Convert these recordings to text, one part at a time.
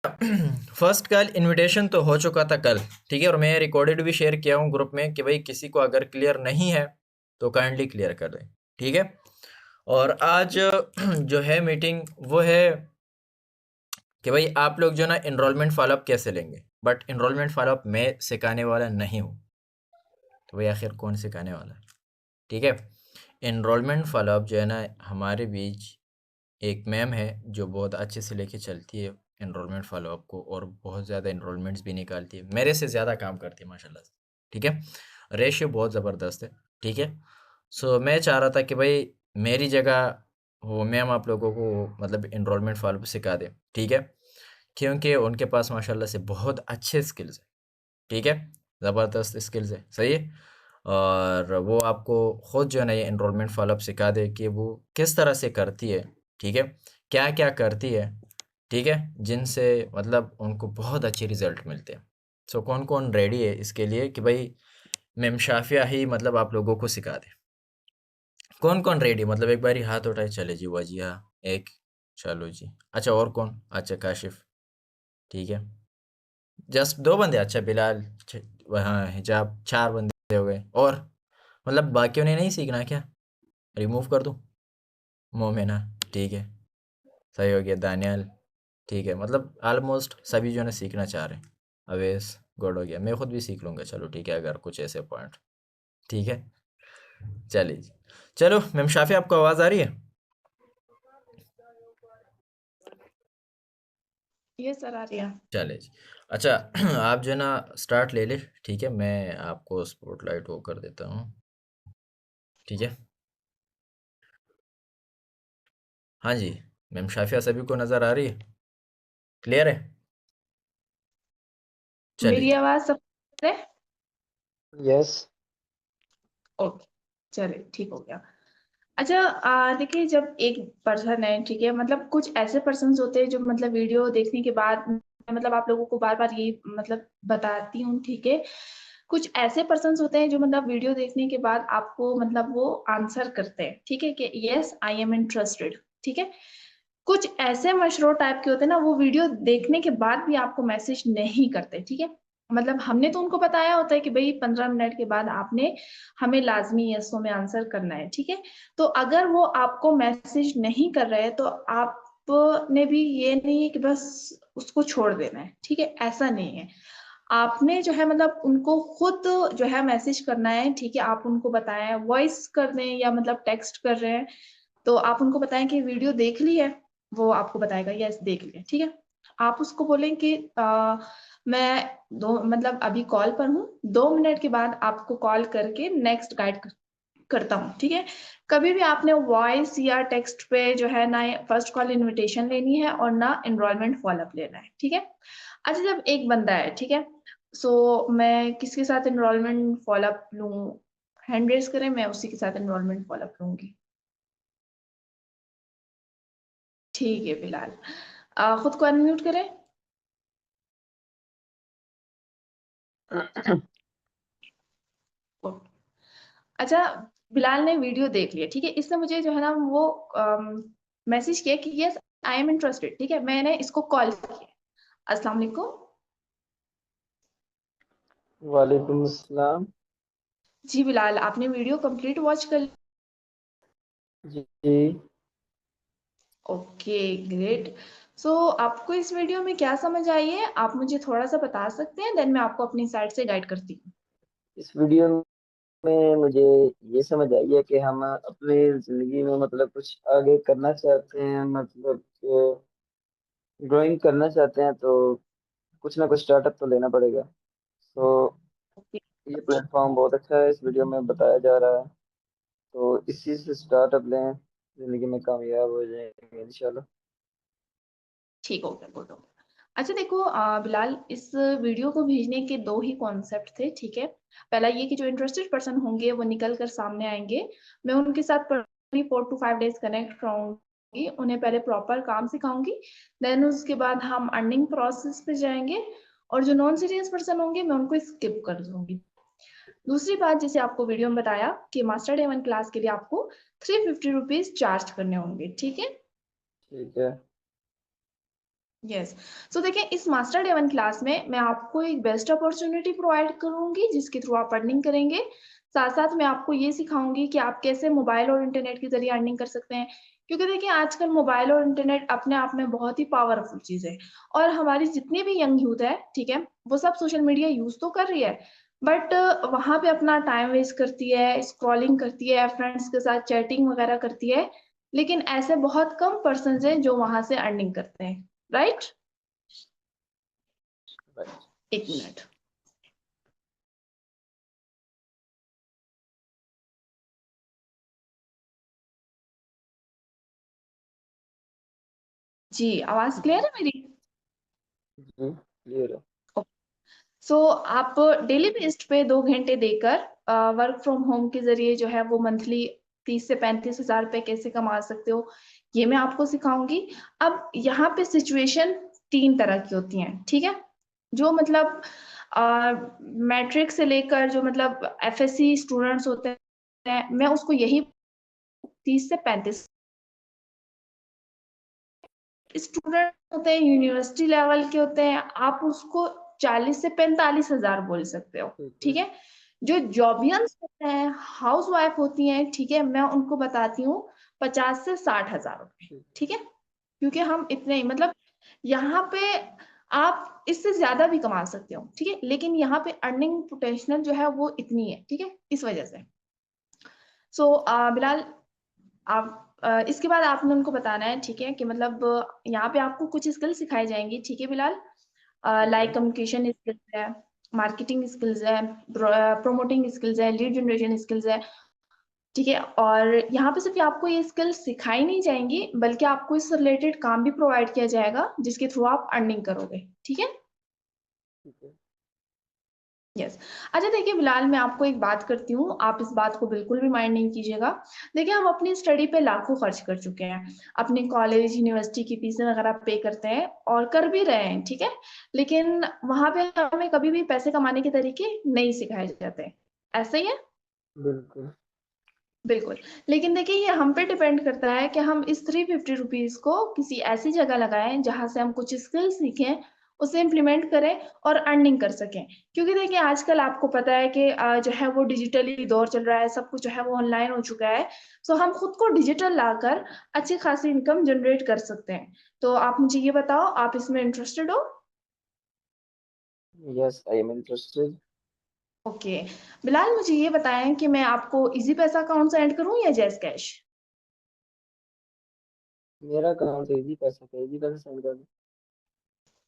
First कल invitation तो हो चुका था कल, ठीक है, और मैं रिकॉर्डेड भी शेयर किया हूँ ग्रुप में कि भाई किसी को अगर क्लियर नहीं है तो काइंडली क्लियर कर दें, ठीक है। और आज जो है मीटिंग वो है कि भाई आप लोग जो ना इनरोलमेंट फॉलोअप कैसे लेंगे, बट इनरोलमेंट फॉलोअप मैं सिखाने वाला नहीं हूँ, तो भाई आखिर कौन सिखाने वाला है, ठीक है। इनरोलमेंट फॉलोअप जो है ना, हमारे बीच एक मैम है जो बहुत अच्छे से लेके चलती है इनरोलमेंट फॉलोअप को, और बहुत ज़्यादा इनरोलमेंट्स भी निकालती है, मेरे से ज़्यादा काम करती है माशाल्लाह से, ठीक है। रेशियो बहुत ज़बरदस्त है, ठीक है। सो मैं चाह रहा था कि भाई मेरी जगह वो मैम आप लोगों को मतलब इनरोलमेंट फॉलोअप सिखा दे, ठीक है, क्योंकि उनके पास माशाल्लाह से बहुत अच्छे स्किल्स हैं, ठीक है, ज़बरदस्त स्किल्स है, सही है। और वो आपको खुद जो है ना ये एनरोलमेंट फॉलोअप सिखा दे कि वो किस तरह से करती है, ठीक है, क्या क्या करती है, ठीक है, जिनसे मतलब उनको बहुत अच्छे रिजल्ट मिलते हैं। सो कौन कौन रेडी है इसके लिए कि भाई मैम शाफिया ही मतलब आप लोगों को सिखा दे, कौन कौन रेडी, मतलब एक बार ही हाथ उठाए, चले जी, हुआ जी, हाँ एक, चलो जी, अच्छा और कौन, अच्छा काशिफ, ठीक है, जस्ट दो बंदे, अच्छा बिलाल, हाँ हिजाब, चार बंदे हो गए, और मतलब बाकियों ने नहीं सीखना क्या, रिमूव कर दूं, मोमिना, ठीक है, सही हो गया, दानियाल, ठीक है, मतलब ऑलमोस्ट सभी जो है सीखना चाह रहे हैं, अवेश गुड हो गया, मैं खुद भी सीख लूँगा, चलो ठीक है, अगर कुछ ऐसे पॉइंट, ठीक है, चलिए जी। चलो मैम शाफी आपको आवाज़ आ रही है? ये सर आ रही है। चले जी, अच्छा आप जो है ना स्टार्ट ले ले, ठीक है, मैं आपको स्पॉटलाइट वो कर देता हूँ, ठीक है। हाँ जी, मैम शाफिया सभी को नज़र आ रही है, क्लियर है, चलिए मेरी जी। आवाज सब है? यस। ओके, चलिए ठीक हो गया। अच्छा, देखिए, जब एक पर्सन है, ठीक है, मतलब कुछ ऐसे पर्सन होते हैं जो मतलब वीडियो देखने के बाद, मतलब आप लोगों को बार बार ये मतलब बताती हूँ, ठीक है। कुछ ऐसे पर्सन होते हैं जो मतलब वीडियो देखने के बाद आपको मतलब वो आंसर करते हैं, ठीक है, कि यस आई एम इंटरेस्टेड, ठीक है। कुछ ऐसे मशरूर टाइप के होते हैं ना, वो वीडियो देखने के बाद भी आपको मैसेज नहीं करते, ठीक है। मतलब हमने तो उनको बताया होता है कि भाई 15 मिनट के बाद आपने हमें लाजमी यस में आंसर करना है, ठीक है। तो अगर वो आपको मैसेज नहीं कर रहे हैं तो आपने भी ये नहीं है कि बस उसको छोड़ देना है, ठीक है, ऐसा नहीं है। आपने जो है मतलब उनको खुद जो है मैसेज करना है, ठीक है। आप उनको बताएं, वॉइस कर दें या मतलब टेक्स्ट कर रहे हैं, तो आप उनको बताएं कि वीडियो देख ली है, वो आपको बताएगा यस देख लिया, ठीक है। आप उसको बोलें कि मैं दो मतलब अभी कॉल पर हूँ, 2 मिनट के बाद आपको कॉल करके नेक्स्ट गाइड करता हूँ, ठीक है। कभी भी आपने वॉइस या टेक्स्ट पे जो है ना फर्स्ट कॉल इनविटेशन लेनी है और ना एनरोलमेंट फॉलोअप लेना है, ठीक है। अच्छा, जब एक बंदा है, ठीक है, सो मैं किसके साथ एनरोलमेंट फॉलोअप लूँ? हैंड रेज करें, मैं उसी के साथ एनरोलमेंट फॉलोअप लूंगी। ठीक है बिलाल, खुद को अनम्यूट करें। ओके। अच्छा, बिलाल ने वीडियो देख लिया, ठीक है। इसने मुझे जो है ना वो मैसेज किया कि यस आई एम इंटरेस्टेड, ठीक है। मैंने इसको कॉल किया। अस्सलाम वालेकुम। वालेकुम अस्सलाम। जी बिलाल, आपने वीडियो कंप्लीट वॉच कर? जी। Okay, great. सो आपको इस वीडियो में क्या समझ आई है, आप मुझे थोड़ा सा बता सकते हैं, देन मैं आपको अपनी साइड से गाइड करती हूँ। इस वीडियो में मुझे ये समझ आई है कि हम अपनी जिंदगी में मतलब कुछ आगे करना चाहते हैं, मतलब ग्रोइंग करना चाहते हैं, तो कुछ ना कुछ स्टार्टअप तो लेना पड़ेगा। तो ओके। ये प्लेटफॉर्म बहुत अच्छा है, इस वीडियो में बताया जा रहा है, तो इस चीज़ से स्टार्टअप लें, जिंदगी में कामयाब हो जाएंगे इंशाल्लाह। ठीक हो गया, गुड हो गया। अच्छा देखो, बिलाल, इस वीडियो को भेजने के दो ही कॉन्सेप्ट थे, ठीक है। पहला ये कि जो इंटरेस्टेड पर्सन होंगे वो निकल कर सामने आएंगे, मैं उनके साथ 4 to 5 डेज कनेक्ट रहूंगी, उन्हें पहले प्रॉपर काम सिखाऊंगी, देन उसके बाद हम अर्निंग प्रोसेस पे जाएंगे, और जो नॉन सीरियस पर्सन होंगे मैं उनको स्किप कर दूंगी। दूसरी बात, जैसे आपको वीडियो में बताया कि मास्टर डे 1 क्लास के लिए आपको 350 रुपीज चार्ज करने होंगे, ठीक है। ठीक है। यस। सो देखिए, इस मास्टर डे 1 क्लास में मैं आपको एक बेस्ट अपॉर्च्युनिटी प्रोवाइड करूँगी जिसके थ्रू आप अर्निंग करेंगे। साथ-साथ मैं आपको ये सिखाऊँगी कि आप कैसे मोबाइल और इंटरनेट के ज़रिए अर्निंग कर सकते हैं। क्योंकि देखिए, आजकल मोबाइल और इंटरनेट अपने आप में बहुत ही पावरफुल चीज़ है और हमारी जितनी भी यंग यूथ है, ठीक है? वो सब सोशल मीडिया यूज़ तो कर रही है, बट वहाँ पे अपना टाइम वेस्ट करती है, स्क्रॉलिंग करती है, फ्रेंड्स के साथ चैटिंग वगैरह करती है। लेकिन ऐसे बहुत कम पर्सन्स हैं जो वहाँ से अर्निंग करते हैं, राइट? राइट। 1 मिनट। जी, आवाज़ क्लियर है मेरी? जी क्लियर है। ओके। सो आप डेली बेस्ड पे 2 घंटे देकर वर्क फ्रॉम होम के ज़रिए जो है वो मंथली 30 से 35 हज़ार रुपए कैसे कमा सकते हो, ये मैं आपको सिखाऊँगी। अब यहाँ पे सिचुएशन 3 तरह की होती हैं, ठीक है? जो मतलब अ, मैट्रिक से लेकर जो मतलब एफएससी स्टूडेंट्स होते हैं, मैं उसको यही 30 से 35 स्टूडेंट होते हैं, यूनिवर्सिटी लेवल के होते हैं, आप उसको 40 से 45 हज़ार बोल सकते हो, ठीक है। ठीक है? जो जॉबियंस होते हैं, हाउसवाइफ होती हैं, ठीक है? मैं उनको बताती हूँ 50 से 60 हज़ार रुपए, ठीक है। ठीक है? क्योंकि हम इतने ही मतलब यहाँ पे आप इससे ज़्यादा भी कमा सकते हो, ठीक है? लेकिन यहाँ पे अर्निंग पोटेंशियल जो है वो इतनी है, ठीक है? इस वजह से। सो बिलाल, आप इसके बाद आपने उनको बताना है, ठीक है? कि मतलब यहाँ पे आपको कुछ स्किल सिखाई जाएँगी, ठीक है बिलाल? ठीक लाइक है। कम्युनिकेशन स्किल्स है, मार्केटिंग स्किल्स है, प्रमोटिंग स्किल्स है, लीड जनरेशन स्किल्स है, ठीक है? और यहाँ पे सिर्फ़ आपको ये स्किल्स सिखाई नहीं जाएँगी, बल्कि आपको इससे रिलेटेड काम भी प्रोवाइड किया जाएगा, जिसके थ्रू आप अर्निंग करोगे, ठीक है? ठीक है। यस। अच्छा देखिए बिलाल, मैं आपको एक बात करती हूँ, आप इस बात को बिल्कुल भी माइंड नहीं कीजिएगा। देखिए, हम अपनी स्टडी पे लाखों खर्च कर चुके हैं। अपने कॉलेज, यूनिवर्सिटी की फीसें वगैरह पे करते हैं और कर भी रहे हैं, ठीक है? लेकिन वहाँ पे हमें कभी भी पैसे कमाने के तरीके नहीं सिखाए जाते। ऐसा ही है? बिल्कुल। बिल्कुल। लेकिन देखिए, ये हम पे डिपेंड करता है कि हम इस ₹350 को किसी ऐसी जगह लगाएँ जहाँ से हम कुछ स्किल सीखें, उसे इम्प्लीमेंट करें और अर्निंग कर सकें। क्योंकि देखिए, आजकल आपको पता है कि जो है वो डिजिटली दौर चल रहा है, सब कुछ जो है वो ऑनलाइन हो चुका है। सो हम खुद को डिजिटल लाकर अच्छी खासी इनकम जनरेट कर सकते हैं। तो आप मुझे ये बताओ, आप इसमें इंटरेस्टेड हो? Yes I am interested. Okay. Bilal, मुझे ये बताएँ कि मैं आपको ईज़ी पैसा अकाउंट सेंड करूँ या जैज़ कैश? मेरा अकाउंट इजी पैसा का इजी पैसा सेंड कर दो।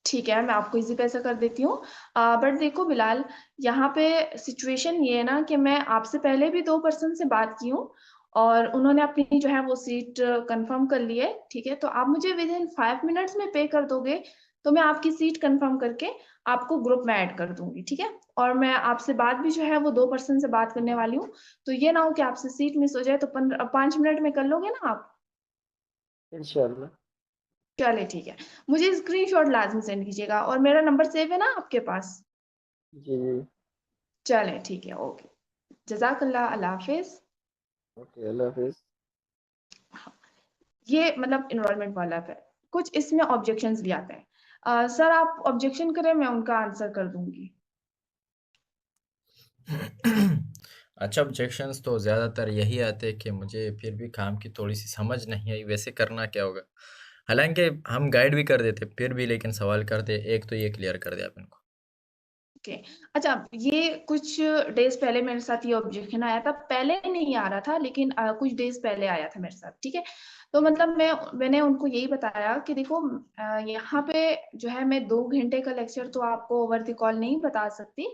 ठीक है, मैं आपको ईज़ी पैसा कर देती हूँ। बट देखो बिलाल, यहाँ पे सिचुएशन ये है ना कि मैं आपसे पहले भी 2 पर्सन से बात की हूँ और उन्होंने अपनी जो है वो सीट कन्फर्म कर ली है, ठीक है? तो आप मुझे विदिन 5 मिनट्स में पे कर दोगे, तो मैं आपकी सीट कन्फर्म करके आपको ग्रुप में ऐड कर दूँगी, ठीक है? और मैं आपसे बात भी जो है वो 2 पर्सन से बात करने वाली हूँ, तो ये ना हो कि आपसे सीट मिस हो जाए तो 5 मिनट में कर लोगे ना आप? इंशाल्लाह। चलिए ठीक है। मुझे स्क्रीनशॉट लाज़मी सेंड कीजिएगा और मेरा नंबर सेव है ना आपके पास? जी जी। चलें ठीक है, ओके। जज़ाकल्लाह, अल्लाह हाफ़िज़। ओके अल्लाह हाफिज। ये मतलब एनरोलमेंट वाला है। कुछ इसमें ऑब्जेक्शंस भी आते हैं। सर आप ऑब्जेक्शन करें, मैं उनका आंसर कर दूँगी। अच्छा, ऑब्जेक्शंस तो ज़्यादातर यही आते हैं कि मुझे फिर भी काम की थोड़ी-सी समझ नहीं आई, वैसे करना क्या होगा? हालाँकि हम गाइड भी कर देते, फिर भी लेकिन सवाल करते, एक तो ये क्लियर कर दें आप इनको। ओके। अच्छा, ये कुछ डेज़ पहले मेरे साथ ये ऑब्जेक्शन आया था। पहले नहीं आ रहा था लेकिन कुछ डेज़ पहले आया था मेरे साथ, ठीक है? तो मतलब मैंने उनको यही बताया कि देखो, यहाँ पे जो है मैं 2 घंटे का लेक्चर तो आपको ओवर द कॉल नहीं बता सकती।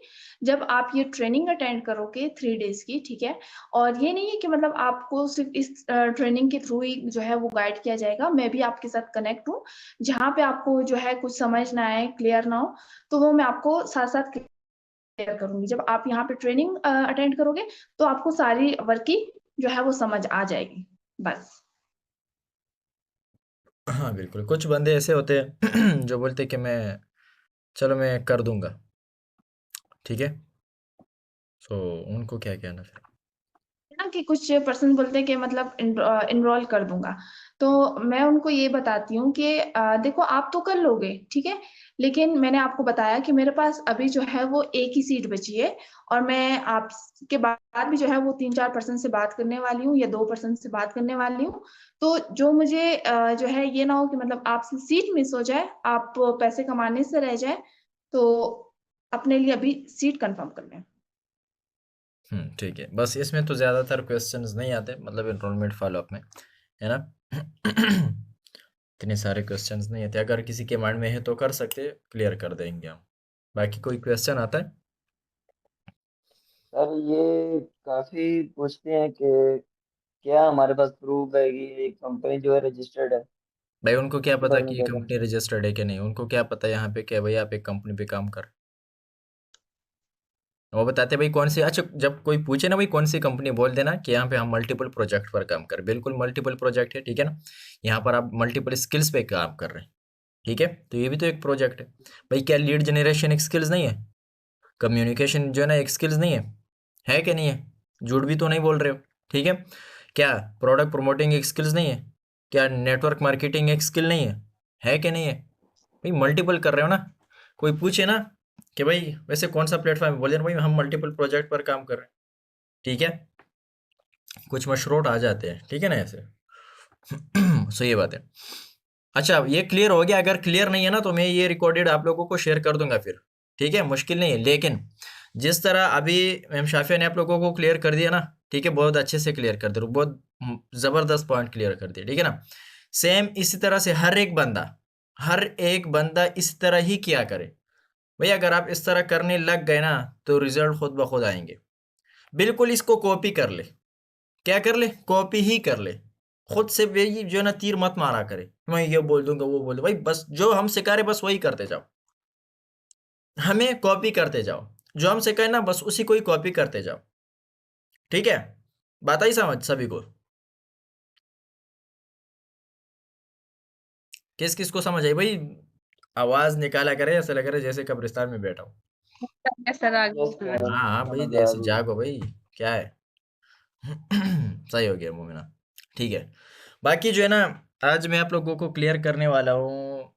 जब आप ये ट्रेनिंग अटेंड करोगे 3 डेज़ की, ठीक है? और ये नहीं है कि मतलब आपको सिर्फ़ इस ट्रेनिंग के थ्रू ही जो है वो गाइड किया जाएगा। मैं भी आपके साथ कनेक्ट हूँ। जहाँ पे आपको जो है कुछ समझ ना आए, क्लियर ना हो, तो वो मैं आपको साथ-साथ क्लियर करूँगी। जब आप यहाँ पे ट्रेनिंग अटेंड करोगे, तो आपको सारी वर्किंग जो है वो समझ आ जाएगी। बस। हाँ, बिल्कुल, कुछ बंदे ऐसे होते हैं जो बोलते हैं कि चलो मैं कर दूँगा, ठीक है? सो उनको क्या कहना फिर? ना ना कि कुछ पर्सन बोलते हैं कि मतलब इनरोल कर दूंगा, तो मैं उनको ये बताती हूँ कि देखो आप तो कर लोगे, ठीक है, लेकिन मैंने आपको बताया कि मेरे पास अभी जो है वो एक ही सीट बची है, और मैं आपके बाद भी जो है वो 3-4 पर्सन से बात करने वाली हूँ या 2 पर्सन से बात करने वाली हूँ। तो जो मुझे जो है ये ना हो कि मतलब आपसे सीट मिस हो जाए, आप पैसे कमाने से रह जाए, तो अपने लिए अभी सीट कंफर्म कर लें। ठीक है। बस इसमें तो ज़्यादातर क्वेश्चंस नहीं आते, मतलब एनरोलमेंट फॉलोअप में, है ना? इतने सारे क्वेश्चंस नहीं आते। अगर किसी के माइंड में है तो कर सकते, क्लियर कर देंगे हम। बाकी कोई क्वेश्चन आता है? सर ये काफी पूछते हैं कि क्या हमारे पास प्रूफ है कि ये कंपनी जो है रजिस्टर्ड है, भाई उनको क्या इसके पता बारे में कि ये क्या कहना कंपनी चाहिए? रजिस्टर्ड है कि नहीं? उनको क्या पता यहाँ पे क्या भाई आप एक कंपनी पे काम कर, वो बताते भाई कौन सी। अच्छा, जब कोई पूछे ना भाई कौन सी कंपनी, बोल देना कि यहाँ पे हम मल्टीपल प्रोजेक्ट पर काम कर, बिल्कुल मल्टीपल प्रोजेक्ट है, ठीक है ना? यहाँ पर आप मल्टीपल स्किल्स पे काम कर रहे हैं, ठीक है? तो ये भी तो एक प्रोजेक्ट है। भाई क्या लीड जनरेशन एक स्किल्स नहीं है? कम्युनिकेशन जो है ना एक स्किल्स नहीं है? है कि नहीं है? झूठ भी तो नहीं बोल रहे हो, ठीक है? क्या प्रोडक्ट प्रमोटिंग एक स्किल्स नहीं है? क्या नेटवर्क मार्केटिंग एक स्किल नहीं है? है कि नहीं है? भाई मल्टीपल कर रहे हो ना। कोई पूछे ना कि भाई वैसे कौन सा प्लेटफॉर्म है, बोले ना भाई हम मल्टीपल प्रोजेक्ट पर काम कर रहे हैं, ठीक है? कुछ मशरूट आ जाते हैं, ठीक है ना ऐसे। सो ये बात है। अच्छा, ये क्लियर हो गया? अगर क्लियर नहीं है ना तो मैं ये रिकॉर्डेड आप लोगों को शेयर कर दूंगा फिर, ठीक है? मुश्किल नहीं है, लेकिन जिस तरह अभी मैम शाफिया ने आप लोगों को क्लियर कर दिया ना, ठीक है, बहुत अच्छे से क्लियर कर दिया, बहुत ज़बरदस्त पॉइंट क्लियर कर दिया, ठीक है ना? सेम इसी तरह से हर एक बंदा इस तरह ही किया करे। भैया अगर आप इस तरह करने लग गए ना तो रिजल्ट खुद ब खुद आएंगे। बिल्कुल इसको कॉपी कर ले। क्या कर ले? कॉपी ही कर ले। खुद से वही जो है ना तीर मत मारा करे, मैं ये बोल दूंगा वो बोल दूंगा, भाई बस जो हम सिखा रहे बस वही करते जाओ, हमें कॉपी करते जाओ, जो हम सिखाए ना बस उसी को ही कॉपी करते जाओ, ठीक है? बात आई समझ सभी को? किस किस को समझ आई भाई? आवाज निकाला करे, ऐसा लग रहा है जैसे कब्रिस्तान में बैठा हूँ। सर यस आगे। सर, हाँ हाँ भाई, समझ आ ऐसे रही है। जागो भाई। क्या है? सही हो गया मोमिना, ठीक है। बाकी जो है ना, आज मैं आप लोगों को क्लियर करने वाला हूँ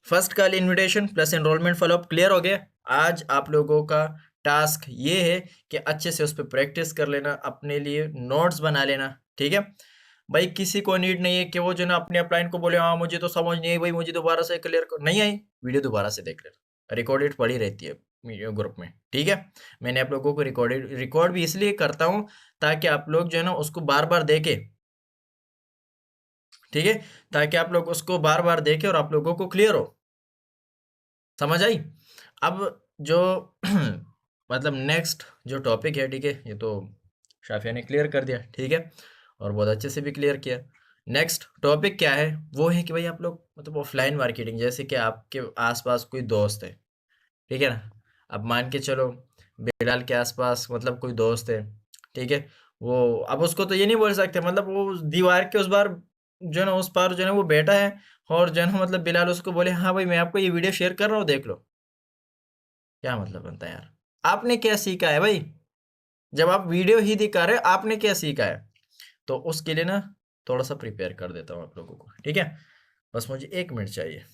first call invitation plus enrolment follow up. Clear हो गया? आज आप लोगों का टास्क ये है कि अच्छे से उस पर प्रैक्टिस कर लेना, अपने लिए नोट्स बना लेना, ठीक है? भाई किसी को नीड नहीं है कि वो जो ना अपने अपलाइन को बोले हाँ मुझे तो समझ नहीं आई भाई, मुझे दोबारा से क्लियर कर, नहीं आई वीडियो दोबारा से देख लेना, रिकॉर्डेड पड़ी रहती है वीडियो ग्रुप में, ठीक है? मैंने आप लोगों को रिकॉर्ड भी इसलिए करता हूँ ताकि आप लोग जो है ना उसको बार बार देखें, ठीक है? ताकि आप लोग उसको बार बार देखें और आप लोगों को क्लियर हो। समझ आई? अब जो मतलब नेक्स्ट जो टॉपिक है, ठीक है, ये तो शाफिया ने क्लियर कर दिया, ठीक है, और बहुत अच्छे से भी क्लियर किया। नेक्स्ट टॉपिक क्या है? वो है कि भाई आप लोग मतलब ऑफलाइन मार्केटिंग, जैसे कि आपके आसपास कोई दोस्त है, ठीक है ना? अब मान के चलो बिलाल के आसपास मतलब कोई दोस्त है, ठीक है? वो अब उसको तो ये नहीं बोल सकते, मतलब वो उस दीवार के उस बार जो है ना उस पार जो है ना वो बैठा है, और जो है ना मतलब बिलाल उसको बोले हाँ भाई मैं आपको ये वीडियो शेयर कर रहा हूँ देख लो, क्या मतलब बनता है यार? आपने क्या सीखा है भाई? जब आप वीडियो ही दिखा रहे हो आपने क्या सीखा है? तो उसके लिए ना थोड़ा सा प्रिपेयर कर देता हूँ आप लोगों को, ठीक है? बस मुझे 1 मिनट चाहिए।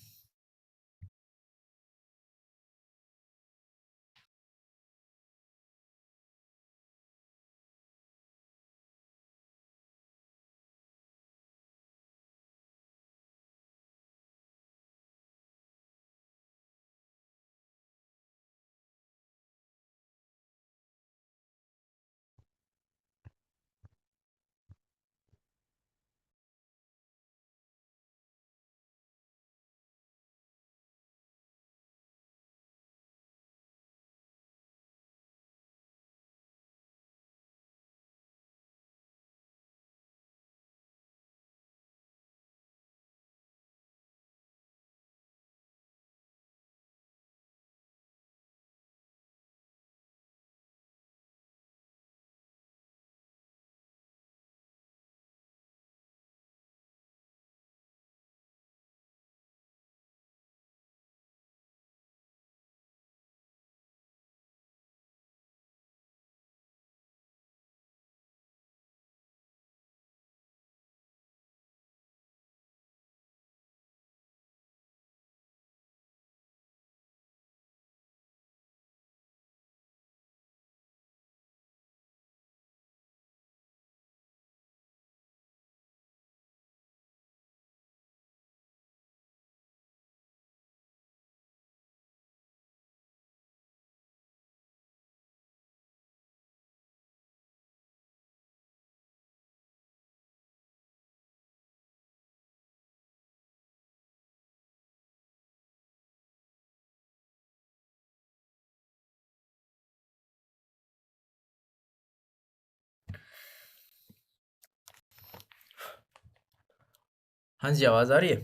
हाँ जी, आवाज़ आ रही है?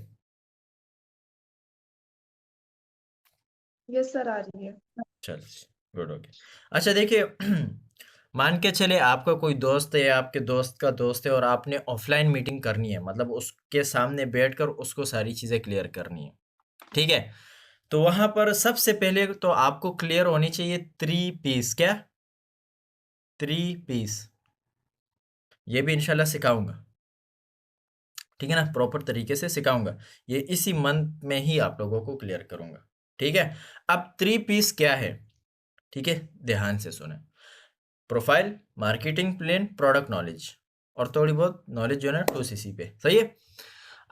यस सर, आ रही है। चल, गुड, ओके। अच्छा देखिए, मान के चले आपका कोई दोस्त है या आपके दोस्त का दोस्त है और आपने ऑफलाइन मीटिंग करनी है, मतलब उसके सामने बैठकर उसको सारी चीज़ें क्लियर करनी है, ठीक है? तो वहाँ पर सबसे पहले तो आपको क्लियर होनी चाहिए 3 पीस, क्या? 3 पीस, ये भी इंशाल्लाह सिखाऊंगा, ठीक है ना? प्रॉपर तरीके से सिखाऊंगा, ये इसी मंथ में ही आप लोगों को क्लियर करूंगा, ठीक है? अब 3 पीस क्या है, ठीक है? ध्यान से सुने। Profile, marketing plan, product knowledge और थोड़ी बहुत नॉलेज जो है ना 2cc पे, सही है?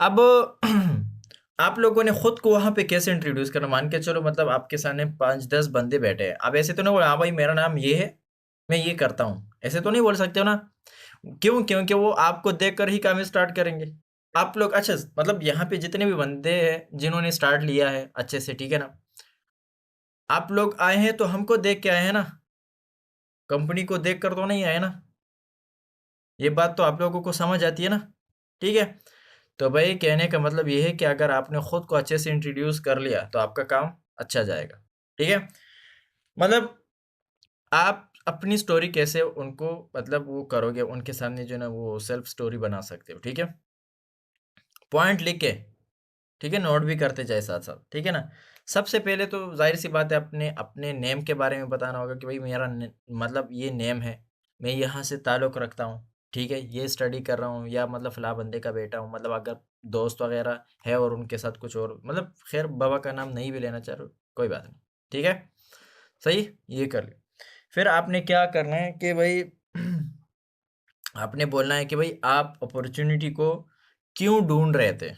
अब आप लोगों ने खुद को वहां पे कैसे इंट्रोड्यूस करना, मान के चलो मतलब आपके सामने 5-10 बंदे बैठे हैं, आप ऐसे तो नहीं बोले हाँ भाई मेरा नाम ये है, मैं ये करता हूँ, ऐसे तो नहीं बोल सकते हो ना। क्यों? क्योंकि वो आपको देखकर ही काम स्टार्ट करेंगे। आप लोग अच्छा मतलब यहाँ पे जितने भी बंदे हैं जिन्होंने स्टार्ट लिया है अच्छे से, ठीक है ना, आप लोग आए हैं तो हमको देख के आए हैं ना, कंपनी को देख कर तो नहीं आए ना। ये बात तो आप लोगों को समझ आती है ना, ठीक है? तो भाई कहने का मतलब ये है कि अगर आपने खुद को अच्छे से इंट्रोड्यूस कर लिया तो आपका काम अच्छा जाएगा, ठीक है? मतलब आप अपनी स्टोरी कैसे उनको मतलब वो करोगे, उनके सामने जो है ना वो सेल्फ स्टोरी बना सकते हो, ठीक है? पॉइंट लिख के, ठीक है, नोट भी करते जाए साथ साथ, ठीक है ना? सबसे पहले तो जाहिर सी बात है अपने अपने नेम के बारे में बताना होगा कि भाई मेरा मतलब ये नेम है, मैं यहाँ से ताल्लुक़ रखता हूँ, ठीक है, ये स्टडी कर रहा हूँ या मतलब फला बंदे का बेटा हूँ, मतलब अगर दोस्त वगैरह है और उनके साथ कुछ और मतलब खैर बाबा का नाम नहीं भी लेना चाह रहे हो, कोई बात नहीं, ठीक है, सही, ये कर लिया। फिर आपने क्या करना है कि भाई आपने बोलना है कि भाई आप अपॉर्चुनिटी को क्यों ढूंढ रहे थे,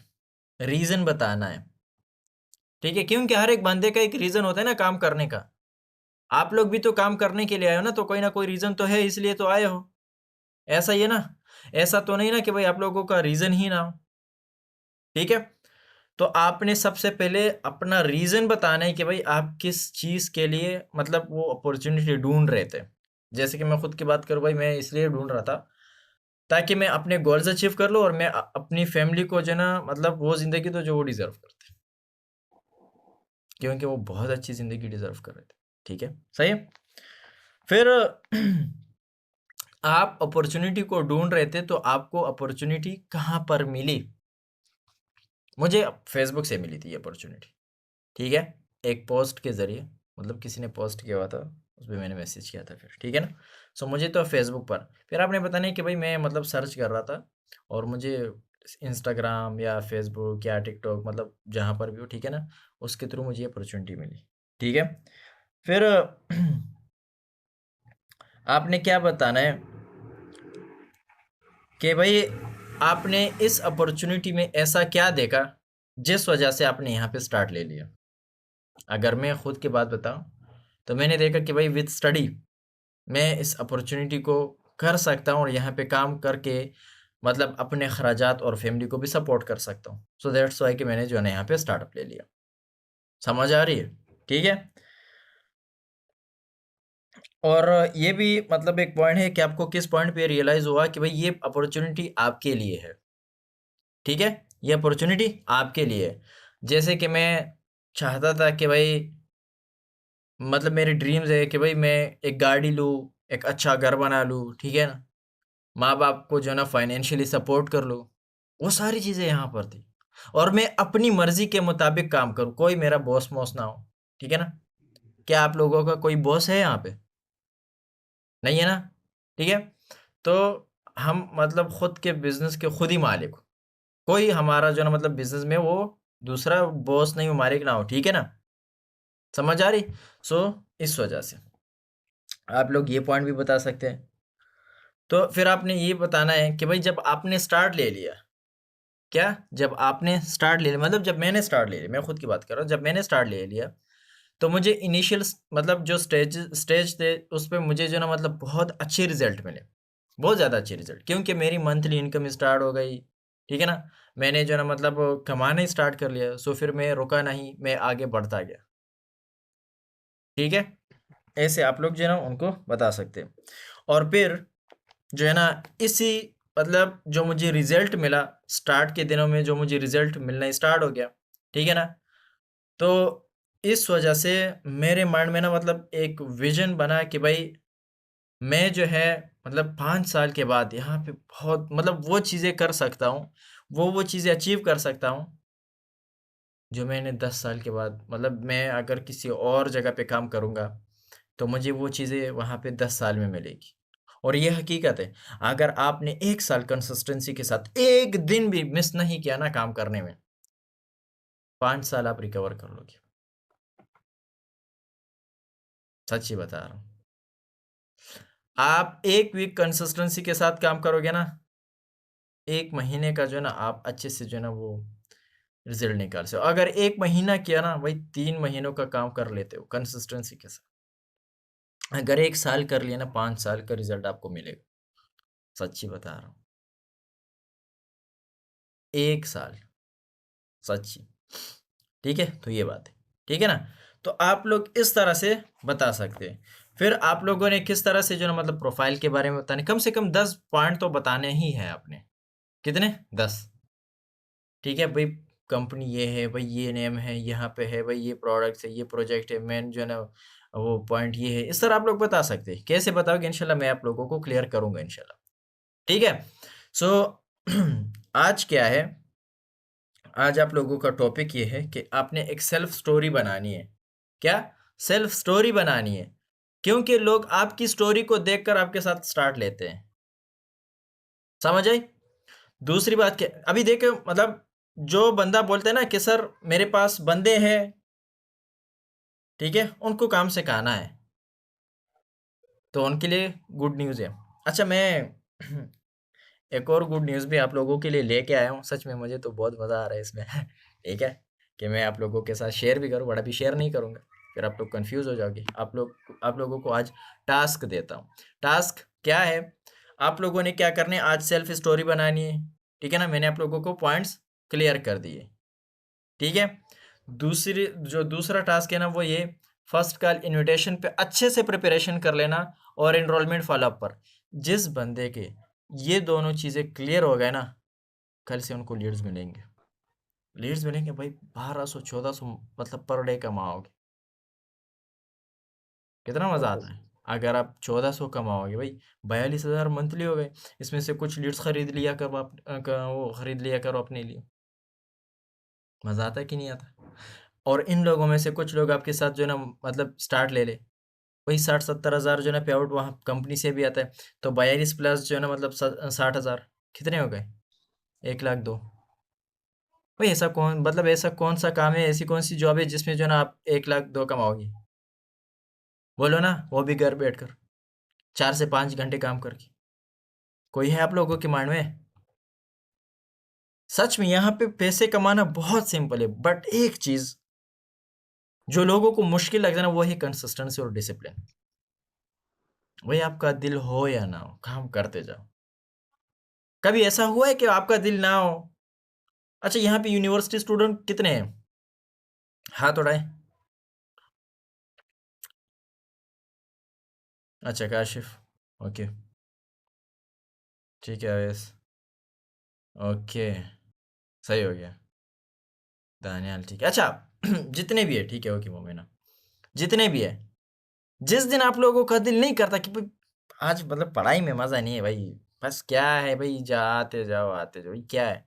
रीज़न बताना है, ठीक है? क्योंकि हर एक बंदे का एक रीज़न होता है ना काम करने का। आप लोग भी तो काम करने के लिए आए हो ना, तो कोई ना कोई रीज़न तो है इसलिए तो आए हो। ऐसा ही है ना? ऐसा तो नहीं ना कि भाई आप लोगों का रीज़न ही ना हो, ठीक है? तो आपने सबसे पहले अपना रीज़न बताना है कि भाई आप किस चीज़ के लिए मतलब वो अपॉर्च्युनिटी ढूँढ रहे थे। जैसे कि मैं खुद की बात करूँ भाई, मैं इसलिए ढूँढ रहा था ताकि मैं अपने गोल्स अचीव कर लूँ और मैं अपनी फैमिली को जो है ना मतलब वो ज़िंदगी दो जो वो डिज़र्व करते हैं। क्योंकि वो बहुत अच्छी ज़िंदगी डिज़र्व कर रहे थे, ठीक है? सही है? फिर आप अपॉर्चुनिटी को ढूंढ रहे थे तो आपको अपॉर्चुनिटी कहाँ पर मिली? मुझे फेसबुक से मिली थी ये अपॉर्चुनिटी, ठीक है? एक पोस्ट के ज़रिए, मतलब किसी ने पोस्ट किया हुआ था, उसपे मैंने मैसेज किया था फिर, ठीक है ना? सो मुझे तो फेसबुक पर, फिर आपने बताना है कि भाई मैं मतलब सर्च कर रहा था और मुझे इंस्टाग्राम या फेसबुक या टिकटॉक मतलब जहाँ पर भी हो, ठीक है ना? उसके थ्रू मुझे अपॉर्चुनिटी मिली, ठीक है? फिर आपने क्या बताना है कि भाई आपने इस अपॉर्चुनिटी में ऐसा क्या देखा जिस वजह से आपने यहाँ पे स्टार्ट ले लिया। अगर मैं खुद की बात बताऊं तो मैंने देखा कि भाई विद स्टडी मैं इस अपॉर्चुनिटी को कर सकता हूँ और यहाँ पे काम करके मतलब अपने खर्चात और फैमिली को भी सपोर्ट कर सकता हूँ। सो दैट्स वाई कि मैंने जो है ना यहाँ पे स्टार्टअप ले लिया। समझ आ रही है? ठीक है। और ये भी मतलब एक पॉइंट है कि आपको किस पॉइंट पे रियलाइज़ हुआ कि भाई ये अपॉर्चुनिटी आपके लिए है, ठीक है? ये अपॉर्चुनिटी आपके लिए है। जैसे कि मैं चाहता था कि भाई मतलब मेरे ड्रीम्स है कि भाई मैं एक गाड़ी लूँ, एक अच्छा घर बना लूँ, ठीक है ना? माँ-बाप को जो है ना फाइनेंशियली सपोर्ट कर लूँ, वो सारी चीज़ें यहाँ पर थी। और मैं अपनी मर्ज़ी के मुताबिक काम करूँ, कोई मेरा बॉस-वॉस ना हो, ठीक है ना? क्या आप लोगों का कोई बॉस है यहाँ पे? नहीं है ना? ठीक है? तो हम मतलब खुद के बिज़नेस के खुद ही मालिक हो। कोई हमारा जो है ना मतलब बिज़नेस में वो दूसरा बॉस नहीं हो, मालिक ना हो, ठीक है ना? समझ आ रही? सो इस वजह से आप लोग ये पॉइंट भी बता सकते हैं। तो फिर आपने ये बताना है कि भाई जब आपने स्टार्ट ले लिया, क्या? जब आपने स्टार्ट ले लिया मतलब जब मैंने स्टार्ट ले लिया, मैं खुद की बात कर रहा हूँ, जब मैंने स्टार्ट ले लिया, तो मुझे इनिशियल मतलब जो स्टेज थे, उस पे मुझे जो है ना मतलब बहुत अच्छे रिज़ल्ट मिले, बहुत ज़्यादा अच्छे रिज़ल्ट। क्योंकि मेरी मंथली इनकम स्टार्ट हो गई, ठीक है ना? मैंने जो है ना मतलब कमाना ही स्टार्ट कर लिया, सो फिर मैं रुका नहीं, मैं आगे बढ़ता गया, ठीक है? ऐसे आप लोग जो है ना उनको बता सकते हैं। और फिर जो है ना इसी मतलब जो मुझे रिजल्ट मिला स्टार्ट के दिनों में, जो मुझे रिजल्ट मिलना स्टार्ट हो गया, ठीक है ना, तो इस वजह से मेरे माइंड में ना मतलब एक विजन बना कि भाई मैं जो है मतलब 5 साल के बाद यहाँ पे बहुत मतलब वो चीज़ें कर सकता हूँ, वो चीज़ें अचीव कर सकता हूँ, जो मैंने 10 साल के बाद मतलब मैं अगर किसी और जगह पे काम करूँगा, तो मुझे वो चीज़ें वहाँ पे 10 साल में मिलेगी। और ये हकीकत है, अगर आपने 1 साल कंसिस्टेंसी के साथ 1 दिन भी मिस नहीं किया ना काम करने में, 5 साल आप रिकवर कर लोगे। सच्ची बता रहा हूँ। आप 1 वीक कंसिस्टेंसी के साथ काम करोगे ना, 1 महीने का जो है ना आप अच्छे से जो है ना वो रिज़ल्ट निकाल सकते हो। अगर 1 महीना किया ना भाई 3 महीनों का काम कर लेते हो कंसिस्टेंसी के साथ। अगर 1 साल कर लिया ना 5 साल का रिज़ल्ट आपको मिलेगा। सच्ची बता रहा हूँ। 1 साल, सच्ची। ठीक है? तो ये बात है। ठीक है ना? तो आप लोग इस तरह से बता सकते हैं। फिर आप लोगों ने किस तरह से जो ना मतलब प्रोफ़ाइल के बारे में बताने कम से कम 10 पॉइंट तो बताने ही हैं आपने। कितने? 10। ठीक है भाई, कंपनी ये है, भाई ये नेम है, यहाँ पे है, भाई ये प्रोडक्ट्स है, ये प्रोजेक्ट है, मेन जो है ना वो पॉइंट ये है। इस तरह आप लोग बता सकते हैं। कैसे बताओगे? इंशाल्लाह मैं आप लोगों को क्लियर करूँगा इंशाल्लाह। ठीक है? सो आज क्या है, आज आप लोगों का टॉपिक ये है कि आपने एक सेल्फ स्टोरी बनानी है। क्या? सेल्फ स्टोरी बनानी है। क्योंकि लोग आपकी स्टोरी को देखकर आपके साथ स्टार्ट लेते हैं। समझ आई? दूसरी बात क्या, अभी देखो मतलब जो बंदा बोलता है ना कि सर मेरे पास बंदे हैं, ठीक है, उनको काम सिखाना है, तो उनके लिए गुड न्यूज़ है। अच्छा, मैं एक और गुड न्यूज़ भी आप लोगों के लिए लेके आया हूँ। सच में मुझे तो बहुत मज़ा आ रहा है इसमें ठीक है, कि मैं आप लोगों के साथ शेयर भी करूँ, बट अभी शेयर नहीं करूँगा, फिर आप लोग कंफ्यूज हो जाओगे। आप लोगों को आज टास्क देता हूँ। टास्क क्या है? आप लोगों ने क्या करना है, आज सेल्फ स्टोरी बनानी है, ठीक है ना। मैंने आप लोगों को पॉइंट्स क्लियर कर दिए, ठीक है। दूसरा टास्क है ना वो ये, फर्स्ट कॉल इनविटेशन पे अच्छे से प्रिपरेशन कर लेना और एनरोलमेंट फॉलोअप पर। जिस बंदे के ये दोनों चीज़ें क्लियर हो गए ना, कल से उनको लीड्स मिलेंगे भाई 1200-1400 मतलब पर डे कमाओगे। कितना मज़ा ओके आता सर। है अगर आप 1400 कमाओगे भाई, 42,000 मंथली हो गए। इसमें से कुछ लीड्स खरीद लिया करो आप, वो खरीद लिया करो अपने लिए। मज़ा आता है कि नहीं आता? और इन लोगों में से कुछ लोग आपके साथ जो है ना मतलब स्टार्ट ले ले, वही 60-70 हज़ार जो है ना पे आउट वहाँ कंपनी से भी आता है, तो 42 प्लस जो है ना मतलब 60,000 कितने हो गए? 1,02,000। भाई ऐसा कौन सा काम है, ऐसी कौन सी जॉब है जिसमें जो है ना आप 1,02,000 कमाओगे? बोलो ना, वो भी घर बैठ कर 4 से 5 घंटे काम करके। कोई है आप लोगों के माइंड में? सच में यहाँ पे पैसे कमाना बहुत सिंपल है, बट एक चीज जो लोगों को मुश्किल लगता है ना, वो है कंसिस्टेंसी और डिसिप्लिन। वही आपका दिल हो या ना हो, काम करते जाओ। कभी ऐसा हुआ है कि आपका दिल ना हो? अच्छा, यहाँ पे यूनिवर्सिटी स्टूडेंट कितने हैं? हाथ उठाएं। अच्छा, काशिफ, ओके, ठीक है अवैस, ओके, सही हो गया। दानियाल, ठीक है। अच्छा जितने भी है, ठीक है, ओके मोमिना, जितने भी है, जिस दिन आप लोगों का दिल नहीं करता कि भाई आज मतलब पढ़ाई में मजा नहीं है भाई, बस क्या है भाई, जाते जाओ आते जाओ, ये क्या है,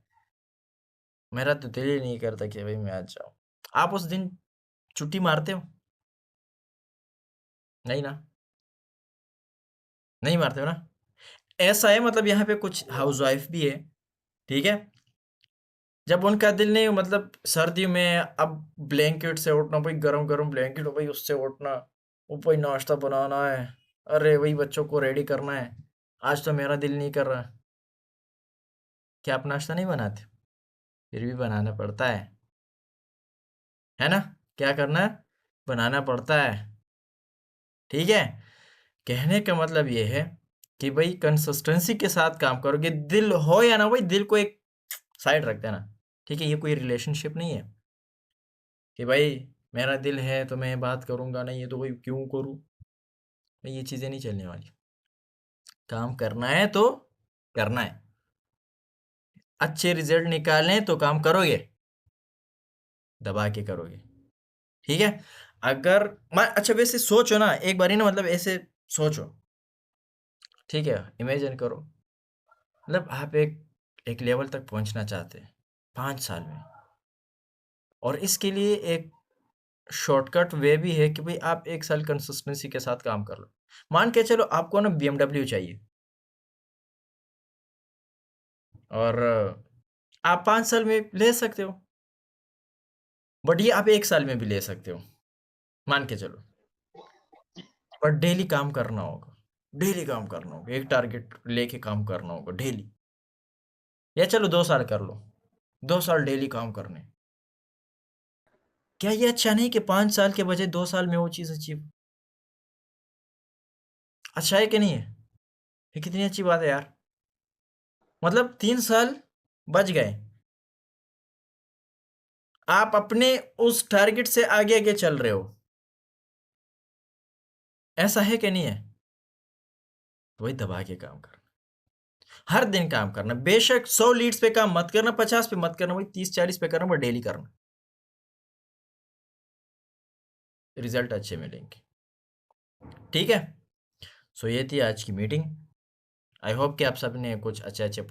मेरा तो दिल ही नहीं करता कि भाई मैं आज जाऊं, आप उस दिन छुट्टी मारते हो? नहीं ना, नहीं मारते हो ना। ऐसा है मतलब यहाँ पे कुछ हाउस वाइफ भी है, ठीक है, जब उनका दिल नहीं मतलब सर्दियों में अब ब्लैंकेट से उठना भाई, गरम गरम ब्लैंकेट हो भाई, उससे उठना, वो भाई नाश्ता बनाना है, अरे वही बच्चों को रेडी करना है, आज तो मेरा दिल नहीं कर रहा। क्या आप नाश्ता नहीं बनाते? फिर भी बनाना पड़ता है ना? क्या करना है? बनाना पड़ता है, ठीक है। कहने का मतलब ये है कि भाई कंसिस्टेंसी के साथ काम करोगे, दिल हो या ना, भाई दिल को एक साइड रख देना, ठीक है। ये कोई रिलेशनशिप नहीं है कि भाई मेरा दिल है तो मैं बात करूंगा नहीं, ये तो भाई क्यों करूं, नहीं, ये चीज़ें नहीं चलने वाली। काम करना है तो करना है, अच्छे रिजल्ट निकालने तो काम करोगे, दबा के करोगे, ठीक है। अगर अच्छा वैसे सोचो ना एक बारी ना, मतलब ऐसे सोचो, ठीक है, इमेजिन करो, मतलब आप एक लेवल तक पहुंचना चाहते हैं 5 साल में, और इसके लिए एक शॉर्टकट वे भी है कि भाई आप 1 साल कंसिस्टेंसी के साथ काम कर लो। मान के चलो आपको ना BMW चाहिए, और आप 5 साल में ले सकते हो, बट ये आप 1 साल में भी ले सकते हो, मान के चलो, पर डेली काम करना होगा, डेली काम करना होगा, एक टारगेट लेके काम करना होगा डेली, या चलो 2 साल कर लो, 2 साल डेली काम करने। क्या ये अच्छा नहीं कि 5 साल के बजाय 2 साल में वो चीज़ अचीव, अच्छा है कि नहीं है? ये कितनी अच्छी बात है यार, मतलब 3 साल बच गए, आप अपने उस टारगेट से आगे आगे चल रहे हो, ऐसा है कि नहीं है? वही दबा के काम करना, हर दिन काम करना, बेशक 100 लीड्स पे काम मत करना, 50 पे मत करना, वही 30-40 पे करना, बट डेली करना, रिजल्ट अच्छे मिलेंगे, ठीक है। सो ये थी आज की मीटिंग। आई होप कि आप सबने कुछ अच्छे अच्छे